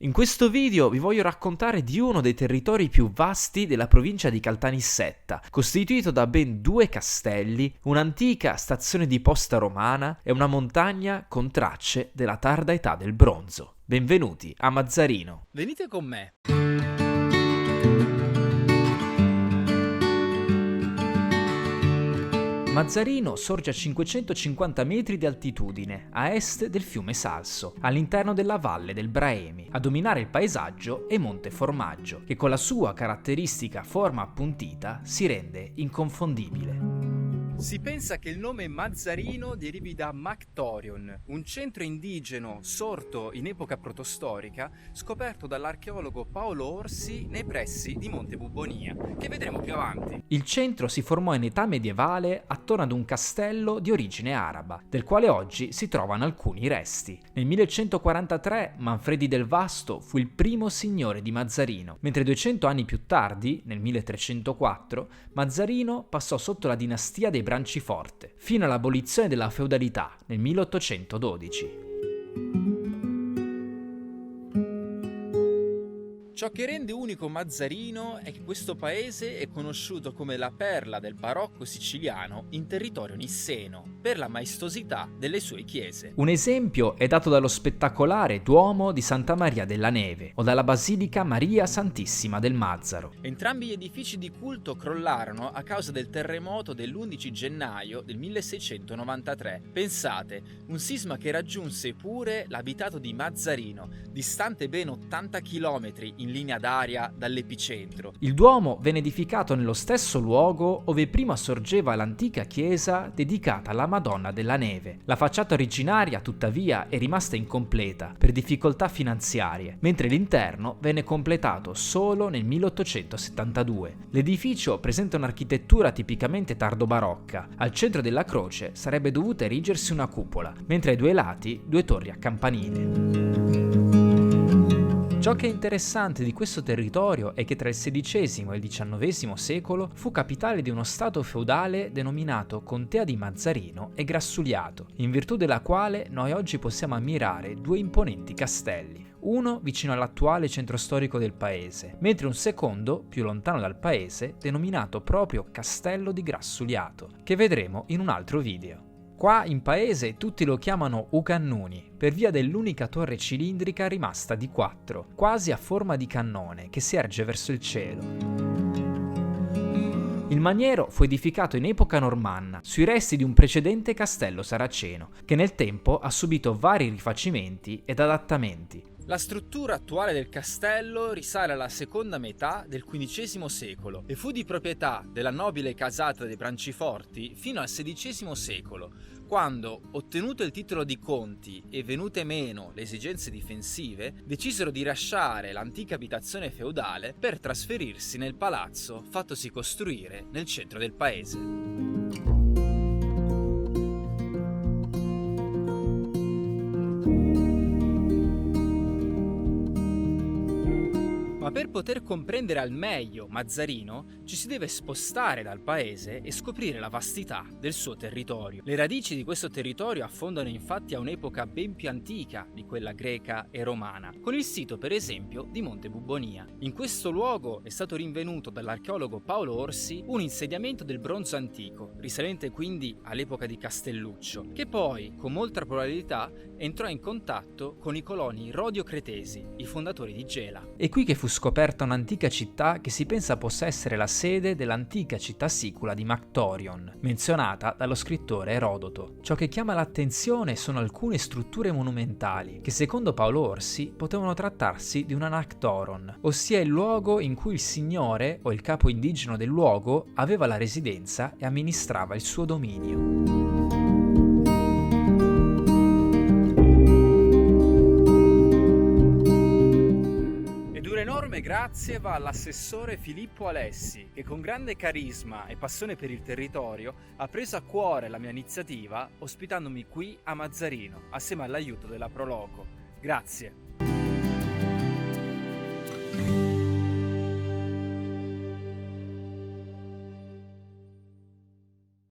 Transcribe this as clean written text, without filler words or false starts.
In questo video vi voglio raccontare di uno dei territori più vasti della provincia di Caltanissetta, costituito da ben 2 castelli, un'antica stazione di posta romana e una montagna con tracce della tarda età del bronzo. Benvenuti a Mazzarino. Venite con me. Mazzarino sorge a 550 metri di altitudine, a est del fiume Salso, all'interno della valle del Braemi. A dominare il paesaggio è Monte Formaggio, che con la sua caratteristica forma appuntita si rende inconfondibile. Si pensa che il nome Mazzarino derivi da Mactorion, un centro indigeno sorto in epoca protostorica, scoperto dall'archeologo Paolo Orsi nei pressi di Monte Bubonia, che vedremo più avanti. Il centro si formò in età medievale attorno ad un castello di origine araba, del quale oggi si trovano alcuni resti. Nel 1143 Manfredi del Vasto fu il primo signore di Mazzarino, mentre 200 anni più tardi, nel 1304, Mazzarino passò sotto la dinastia dei Branciforte, fino all'abolizione della feudalità nel 1812. Ciò che rende unico Mazzarino è che questo paese è conosciuto come la perla del barocco siciliano in territorio nisseno, per la maestosità delle sue chiese. Un esempio è dato dallo spettacolare Duomo di Santa Maria della Neve o dalla Basilica Maria Santissima del Mazzaro. Entrambi gli edifici di culto crollarono a causa del terremoto dell'11 gennaio del 1693. Pensate, un sisma che raggiunse pure l'abitato di Mazzarino, distante ben 80 km in linea d'aria dall'epicentro. Il Duomo venne edificato nello stesso luogo dove prima sorgeva l'antica chiesa dedicata alla Madonna della Neve. La facciata originaria, tuttavia, è rimasta incompleta per difficoltà finanziarie, mentre l'interno venne completato solo nel 1872. L'edificio presenta un'architettura tipicamente tardo-barocca. Al centro della croce sarebbe dovuta erigersi una cupola, mentre ai 2 lati 2 torri a campanile. Ciò che è interessante di questo territorio è che tra il XVI e il XIX secolo fu capitale di uno stato feudale denominato Contea di Mazzarino e Grassuliato, in virtù della quale noi oggi possiamo ammirare 2 imponenti castelli, uno vicino all'attuale centro storico del paese, mentre un secondo, più lontano dal paese, denominato proprio Castello di Grassuliato, che vedremo in un altro video. Qua in paese tutti lo chiamano Ucannuni, per via dell'unica torre cilindrica rimasta di 4, quasi a forma di cannone, che si erge verso il cielo. Il maniero fu edificato in epoca normanna, sui resti di un precedente castello saraceno, che nel tempo ha subito vari rifacimenti ed adattamenti. La struttura attuale del castello risale alla seconda metà del XV secolo e fu di proprietà della nobile casata dei Branciforti fino al XVI secolo, quando, ottenuto il titolo di conti e venute meno le esigenze difensive, decisero di lasciare l'antica abitazione feudale per trasferirsi nel palazzo fattosi costruire nel centro del paese. Ma per poter comprendere al meglio Mazzarino ci si deve spostare dal paese e scoprire la vastità del suo territorio. Le radici di questo territorio affondano infatti a un'epoca ben più antica di quella greca e romana, con il sito per esempio di Monte Bubonia. In questo luogo è stato rinvenuto dall'archeologo Paolo Orsi un insediamento del bronzo antico, risalente quindi all'epoca di Castelluccio, che poi con molta probabilità entrò in contatto con i coloni Rodio-Cretesi, i fondatori di Gela. È qui che fu scoperta un'antica città che si pensa possa essere la sede dell'antica città sicula di Mactorion, menzionata dallo scrittore Erodoto. Ciò che chiama l'attenzione sono alcune strutture monumentali che secondo Paolo Orsi potevano trattarsi di un anactoron, ossia il luogo in cui il signore o il capo indigeno del luogo aveva la residenza e amministrava il suo dominio. Grazie va all'assessore Filippo Alessi, che con grande carisma e passione per il territorio ha preso a cuore la mia iniziativa ospitandomi qui a Mazzarino, assieme all'aiuto della Proloco. Grazie.